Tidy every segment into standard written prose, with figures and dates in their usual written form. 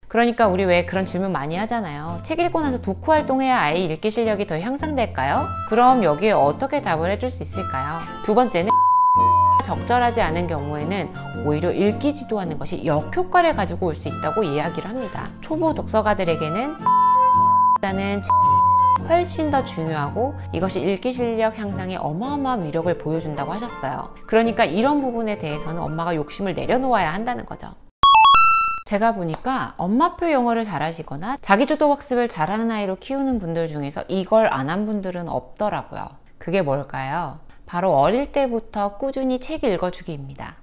그러니까 우리 왜 그런 질문 많이 하잖아요. 책 읽고 나서 독후 활동해야 아이 읽기 실력이 더 향상될까요? 그럼 여기에 어떻게 답을 해줄 수 있을까요? 두 번째는 적절하지 않은 경우에는 오히려 읽기 지도하는 것이 역효과를 가지고 올 수 있다고 이야기를 합니다. 초보 독서가들에게는 일단은 훨씬 더 중요하고 이것이 읽기 실력 향상에 어마어마한 위력을 보여준다고 하셨어요. 그러니까 이런 부분에 대해서는 엄마가 욕심을 내려놓아야 한다는 거죠. 제가 보니까 엄마표 영어를 잘하시거나 자기주도 학습을 잘하는 아이로 키우는 분들 중에서 이걸 안 한 분들은 없더라고요. 그게 뭘까요? 바로 어릴 때부터 꾸준히 책 읽어주기입니다.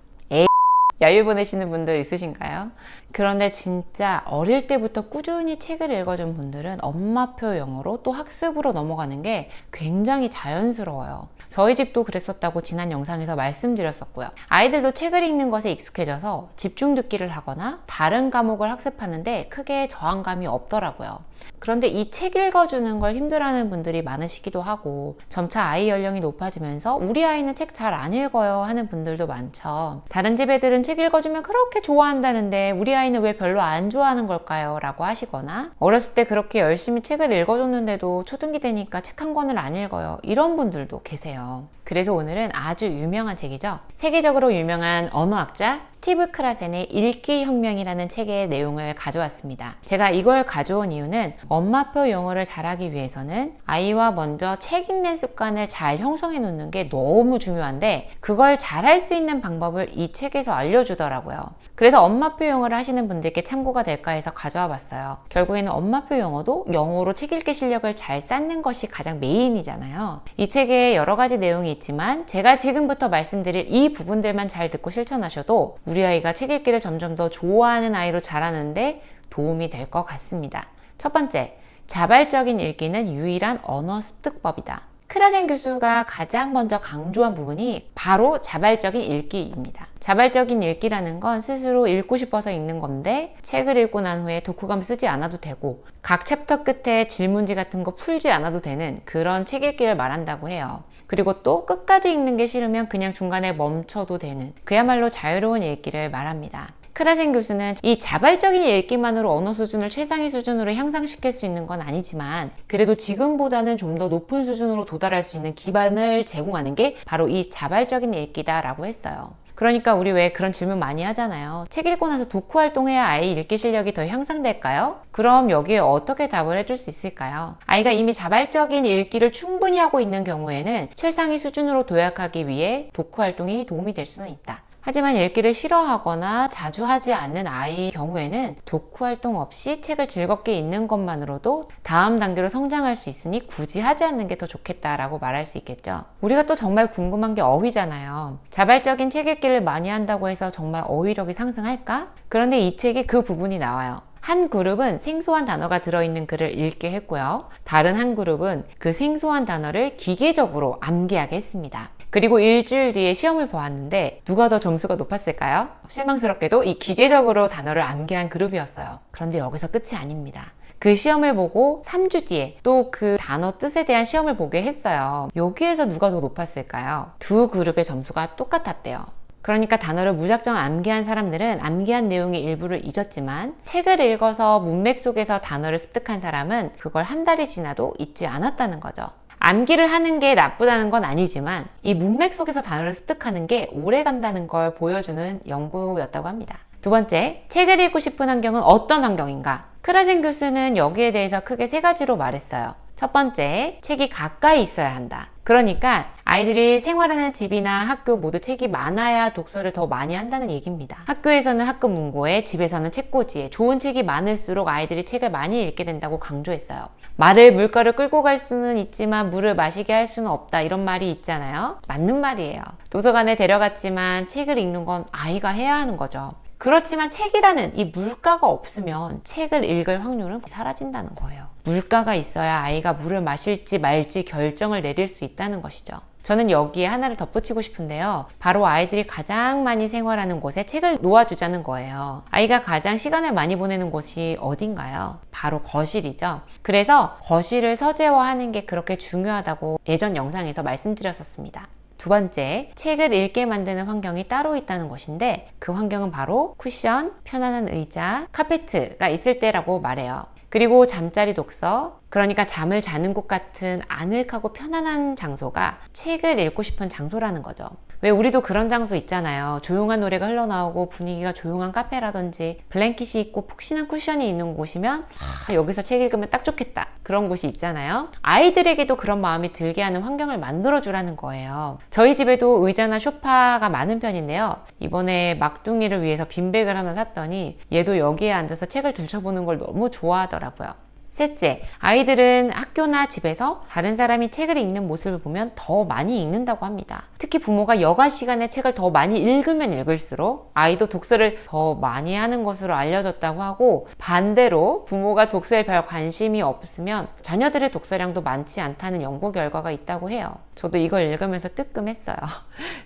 야유 보내시는 분들 있으신가요? 그런데 진짜 어릴 때부터 꾸준히 책을 읽어준 분들은 엄마표 영어로 또 학습으로 넘어가는 게 굉장히 자연스러워요. 저희 집도 그랬었다고 지난 영상에서 말씀드렸었고요. 아이들도 책을 읽는 것에 익숙해져서 집중 듣기를 하거나 다른 과목을 학습하는데 크게 저항감이 없더라고요. 그런데 이 책 읽어주는 걸 힘들어하는 분들이 많으시기도 하고 점차 아이 연령이 높아지면서 우리 아이는 책 잘 안 읽어요 하는 분들도 많죠. 다른 집 애들은 책 읽어주면 그렇게 좋아한다는데 우리 아이는 왜 별로 안 좋아하는 걸까요? 라고 하시거나 어렸을 때 그렇게 열심히 책을 읽어줬는데도 초등기 되니까 책 한 권을 안 읽어요. 이런 분들도 계세요. 그래서 오늘은 아주 유명한 책이죠. 세계적으로 유명한 언어학자 스티브 크라센의 읽기 혁명이라는 책의 내용을 가져왔습니다. 제가 이걸 가져온 이유는 엄마표 영어를 잘하기 위해서는 아이와 먼저 책 읽는 습관을 잘 형성해 놓는 게 너무 중요한데 그걸 잘할 수 있는 방법을 이 책에서 알려주더라고요. 그래서 엄마표 영어를 하시는 분들께 참고가 될까 해서 가져와 봤어요. 결국에는 엄마표 영어도 영어로 책 읽기 실력을 잘 쌓는 것이 가장 메인이잖아요. 이 책에 여러 가지 내용이 있지만 제가 지금부터 말씀드릴 이 부분들만 잘 듣고 실천하셔도 우리 아이가 책 읽기를 점점 더 좋아하는 아이로 자라는데 도움이 될 것 같습니다. 첫 번째, 자발적인 읽기는 유일한 언어 습득법이다. 크라센 교수가 가장 먼저 강조한 부분이 바로 자발적인 읽기입니다. 자발적인 읽기라는 건 스스로 읽고 싶어서 읽는 건데 책을 읽고 난 후에 독후감 쓰지 않아도 되고 각 챕터 끝에 질문지 같은 거 풀지 않아도 되는 그런 책 읽기를 말한다고 해요. 그리고 또 끝까지 읽는 게 싫으면 그냥 중간에 멈춰도 되는 그야말로 자유로운 읽기를 말합니다. 크라센 교수는 이 자발적인 읽기만으로 언어 수준을 최상위 수준으로 향상시킬 수 있는 건 아니지만 그래도 지금보다는 좀 더 높은 수준으로 도달할 수 있는 기반을 제공하는 게 바로 이 자발적인 읽기다 라고 했어요. 그러니까 우리 왜 그런 질문 많이 하잖아요. 책 읽고 나서 독후 활동해야 아이 읽기 실력이 더 향상될까요? 그럼 여기에 어떻게 답을 해줄 수 있을까요? 아이가 이미 자발적인 읽기를 충분히 하고 있는 경우에는 최상위 수준으로 도약하기 위해 독후 활동이 도움이 될 수는 있다. 하지만 읽기를 싫어하거나 자주 하지 않는 아이의 경우에는 독후 활동 없이 책을 즐겁게 읽는 것만으로도 다음 단계로 성장할 수 있으니 굳이 하지 않는 게 더 좋겠다라고 말할 수 있겠죠. 우리가 또 정말 궁금한 게 어휘잖아요. 자발적인 책 읽기를 많이 한다고 해서 정말 어휘력이 상승할까? 그런데 이 책에 그 부분이 나와요. 한 그룹은 생소한 단어가 들어있는 글을 읽게 했고요. 다른 한 그룹은 그 생소한 단어를 기계적으로 암기하게 했습니다. 그리고 일주일 뒤에 시험을 보았는데 누가 더 점수가 높았을까요? 실망스럽게도 이 기계적으로 단어를 암기한 그룹이었어요. 그런데 여기서 끝이 아닙니다. 그 시험을 보고 3주 뒤에 또 그 단어 뜻에 대한 시험을 보게 했어요. 여기에서 누가 더 높았을까요? 두 그룹의 점수가 똑같았대요. 그러니까 단어를 무작정 암기한 사람들은 암기한 내용의 일부를 잊었지만 책을 읽어서 문맥 속에서 단어를 습득한 사람은 그걸 한 달이 지나도 잊지 않았다는 거죠. 암기를 하는 게 나쁘다는 건 아니지만 이 문맥 속에서 단어를 습득하는 게 오래 간다는 걸 보여주는 연구였다고 합니다. 두 번째, 책을 읽고 싶은 환경은 어떤 환경인가? 크라센 교수는 여기에 대해서 크게 세 가지로 말했어요. 첫 번째, 책이 가까이 있어야 한다. 그러니까 아이들이 생활하는 집이나 학교 모두 책이 많아야 독서를 더 많이 한다는 얘기입니다. 학교에서는 학급 문고에, 집에서는 책꽂이에 좋은 책이 많을수록 아이들이 책을 많이 읽게 된다고 강조했어요. 말을 물가를 끌고 갈 수는 있지만 물을 마시게 할 수는 없다 이런 말이 있잖아요. 맞는 말이에요. 도서관에 데려갔지만 책을 읽는 건 아이가 해야 하는 거죠. 그렇지만 책이라는 이 물가가 없으면 책을 읽을 확률은 사라진다는 거예요. 물가가 있어야 아이가 물을 마실지 말지 결정을 내릴 수 있다는 것이죠. 저는 여기에 하나를 덧붙이고 싶은데요. 바로 아이들이 가장 많이 생활하는 곳에 책을 놓아주자는 거예요. 아이가 가장 시간을 많이 보내는 곳이 어딘가요? 바로 거실이죠. 그래서 거실을 서재화하는 게 그렇게 중요하다고 예전 영상에서 말씀드렸었습니다. 두 번째, 책을 읽게 만드는 환경이 따로 있다는 것인데 그 환경은 바로 쿠션, 편안한 의자, 카페트가 있을 때라고 말해요. 그리고 잠자리 독서, 그러니까 잠을 자는 곳 같은 아늑하고 편안한 장소가 책을 읽고 싶은 장소라는 거죠. 왜 우리도 그런 장소 있잖아요. 조용한 노래가 흘러나오고 분위기가 조용한 카페라든지 블랭킷이 있고 푹신한 쿠션이 있는 곳이면 여기서 책 읽으면 딱 좋겠다. 그런 곳이 있잖아요. 아이들에게도 그런 마음이 들게 하는 환경을 만들어주라는 거예요. 저희 집에도 의자나 소파가 많은 편인데요. 이번에 막둥이를 위해서 빈백을 하나 샀더니 얘도 여기에 앉아서 책을 들춰보는 걸 너무 좋아하더라고요. 셋째, 아이들은 학교나 집에서 다른 사람이 책을 읽는 모습을 보면 더 많이 읽는다고 합니다. 특히 부모가 여가 시간에 책을 더 많이 읽으면 읽을수록 아이도 독서를 더 많이 하는 것으로 알려졌다고 하고, 반대로 부모가 독서에 별 관심이 없으면 자녀들의 독서량도 많지 않다는 연구 결과가 있다고 해요. 저도 이걸 읽으면서 뜨끔했어요.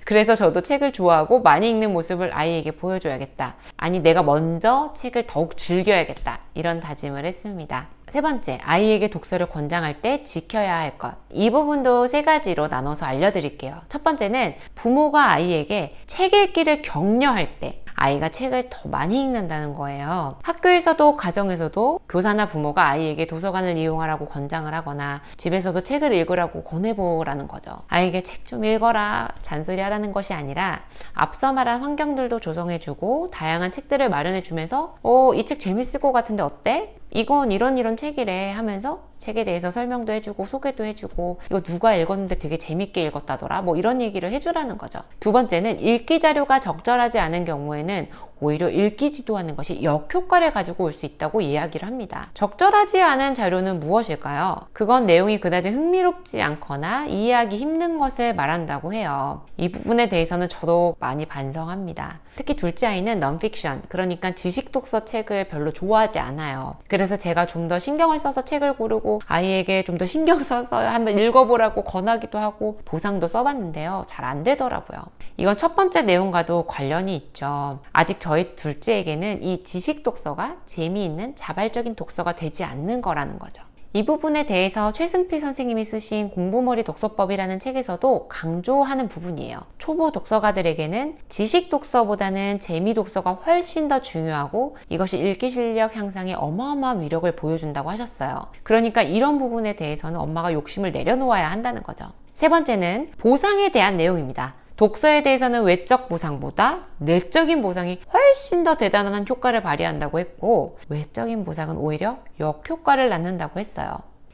그래서 저도 책을 좋아하고 많이 읽는 모습을 아이에게 보여줘야겠다. 아니, 내가 먼저 책을 더욱 즐겨야겠다. 이런 다짐을 했습니다. 세 번째, 아이에게 독서를 권장할 때 지켜야 할 것. 이 부분도 세 가지로 나눠서 알려드릴게요. 첫 번째는 부모가 아이에게 책 읽기를 격려할 때 아이가 책을 더 많이 읽는다는 거예요. 학교에서도 가정에서도 교사나 부모가 아이에게 도서관을 이용하라고 권장을 하거나 집에서도 책을 읽으라고 권해보라는 거죠. 아이에게 책 좀 읽어라 잔소리 하라는 것이 아니라 앞서 말한 환경들도 조성해주고 다양한 책들을 마련해주면서 이 책 재밌을 것 같은데 어때? 이건 이런 책이래 하면서 책에 대해서 설명도 해주고 소개도 해주고 이거 누가 읽었는데 되게 재밌게 읽었다더라 뭐 이런 얘기를 해주라는 거죠. 두 번째는 읽기 자료가 적절하지 않은 경우에는 오히려 읽기 지도하는 것이 역효과를 가지고 올 수 있다고 이야기를 합니다. 적절하지 않은 자료는 무엇일까요? 그건 내용이 그다지 흥미롭지 않거나 이해하기 힘든 것을 말한다고 해요. 이 부분에 대해서는 저도 많이 반성합니다. 특히 둘째 아이는 넌픽션, 그러니까 지식 독서 책을 별로 좋아하지 않아요. 그래서 제가 좀 더 신경을 써서 책을 고르고 아이에게 좀 더 신경 써서 한번 읽어보라고 권하기도 하고 보상도 써봤는데요. 잘 안 되더라고요. 이건 첫 번째 내용과도 관련이 있죠. 아직 저희 둘째에게는 이 지식 독서가 재미있는 자발적인 독서가 되지 않는 거라는 거죠. 이 부분에 대해서 최승필 선생님이 쓰신 공부머리 독서법이라는 책에서도 강조하는 부분이에요. 초보 독서가들에게는 지식 독서보다는 재미 독서가 훨씬 더 중요하고 이것이 읽기 실력 향상에 어마어마한 위력을 보여준다고 하셨어요. 그러니까 이런 부분에 대해서는 엄마가 욕심을 내려놓아야 한다는 거죠. 세 번째는 보상에 대한 내용입니다. 독서에 대해서는 외적 보상보다 내적인 보상이 훨씬 더 대단한 효과를 발휘한다고 했고, 외적인 보상은 오히려 역효과를 낳는다고 했어요.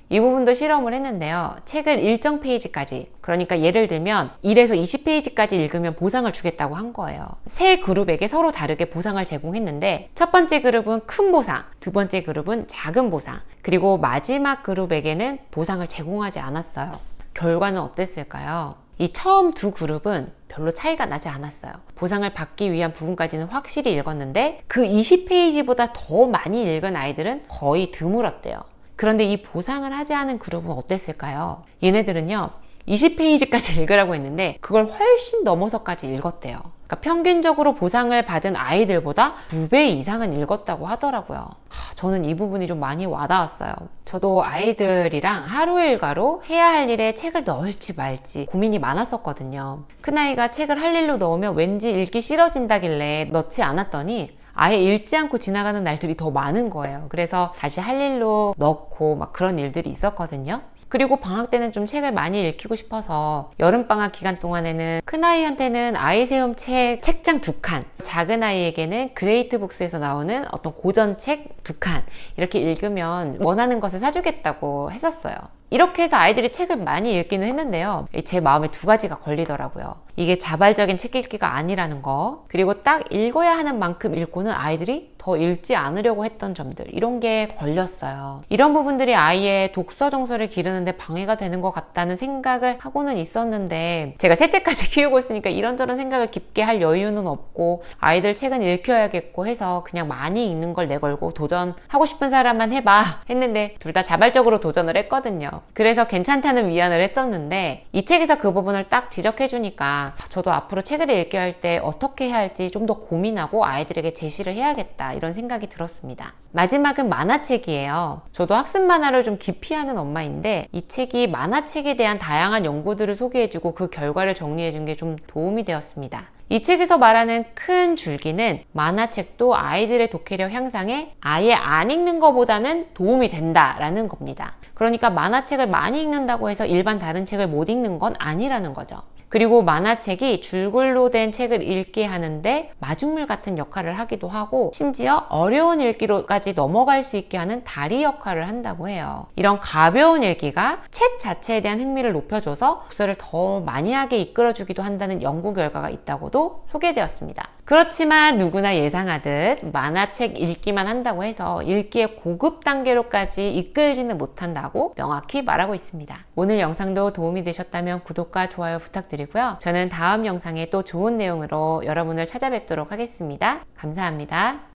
이 부분도 실험을 했는데요. 책을 일정 페이지까지, 그러니까 예를 들면 1에서 20페이지까지 읽으면 보상을 주겠다고 한 거예요. 세 그룹에게 서로 다르게 보상을 제공했는데 첫 번째 그룹은 큰 보상, 두 번째 그룹은 작은 보상, 그리고 마지막 그룹에게는 보상을 제공하지 않았어요. 결과는 어땠을까요? 이 처음 두 그룹은 별로 차이가 나지 않았어요. 보상을 받기 위한 부분까지는 확실히 읽었는데 그 20페이지보다 더 많이 읽은 아이들은 거의 드물었대요. 그런데 이 보상을 하지 않은 그룹은 어땠을까요? 얘네들은요 20페이지까지 읽으라고 했는데 그걸 훨씬 넘어서까지 읽었대요. 그러니까 평균적으로 보상을 받은 아이들보다 2배 이상은 읽었다고 하더라고요. 저는 이 부분이 좀 많이 와닿았어요. 저도 아이들이랑 하루 일과로 해야 할 일에 책을 넣을지 말지 고민이 많았었거든요. 큰아이가 책을 할 일로 넣으면 왠지 읽기 싫어진다길래 넣지 않았더니 아예 읽지 않고 지나가는 날들이 더 많은 거예요. 그래서 다시 할 일로 넣고 막 그런 일들이 있었거든요. 그리고 방학 때는 좀 책을 많이 읽히고 싶어서 여름방학 기간 동안에는 큰아이한테는 아이세움 책장 2칸, 작은 아이에게는 그레이트북스에서 나오는 어떤 고전책 2칸 이렇게 읽으면 원하는 것을 사주겠다고 했었어요. 이렇게 해서 아이들이 책을 많이 읽기는 했는데요. 제 마음에 두 가지가 걸리더라고요. 이게 자발적인 책 읽기가 아니라는 거, 그리고 딱 읽어야 하는 만큼 읽고는 아이들이 더 읽지 않으려고 했던 점들, 이런 게 걸렸어요. 이런 부분들이 아이의 독서 정서를 기르는데 방해가 되는 것 같다는 생각을 하고는 있었는데 제가 셋째까지 키우고 있으니까 이런저런 생각을 깊게 할 여유는 없고 아이들 책은 읽혀야겠고 해서 그냥 많이 읽는 걸 내걸고 도전하고 싶은 사람만 해봐 했는데 둘 다 자발적으로 도전을 했거든요. 그래서 괜찮다는 위안을 했었는데 이 책에서 그 부분을 딱 지적해주니까 저도 앞으로 책을 읽게 할 때 어떻게 해야 할지 좀 더 고민하고 아이들에게 제시를 해야겠다 이런 생각이 들었습니다. 마지막은 만화책이에요. 저도 학습 만화를 좀 기피하는 엄마인데 이 책이 만화책에 대한 다양한 연구들을 소개해주고 그 결과를 정리해준 게 좀 도움이 되었습니다. 이 책에서 말하는 큰 줄기는 만화책도 아이들의 독해력 향상에 아예 안 읽는 것보다는 도움이 된다라는 겁니다. 그러니까 만화책을 많이 읽는다고 해서 일반 다른 책을 못 읽는 건 아니라는 거죠. 그리고 만화책이 줄글로 된 책을 읽게 하는데 마중물 같은 역할을 하기도 하고 심지어 어려운 읽기로까지 넘어갈 수 있게 하는 다리 역할을 한다고 해요. 이런 가벼운 읽기가 책 자체에 대한 흥미를 높여줘서 독서를 더 많이 하게 이끌어주기도 한다는 연구 결과가 있다고도 소개되었습니다. 그렇지만 누구나 예상하듯 만화책 읽기만 한다고 해서 읽기의 고급 단계로까지 이끌지는 못한다고 명확히 말하고 있습니다. 오늘 영상도 도움이 되셨다면 구독과 좋아요 부탁드리고요. 저는 다음 영상에 또 좋은 내용으로 여러분을 찾아뵙도록 하겠습니다. 감사합니다.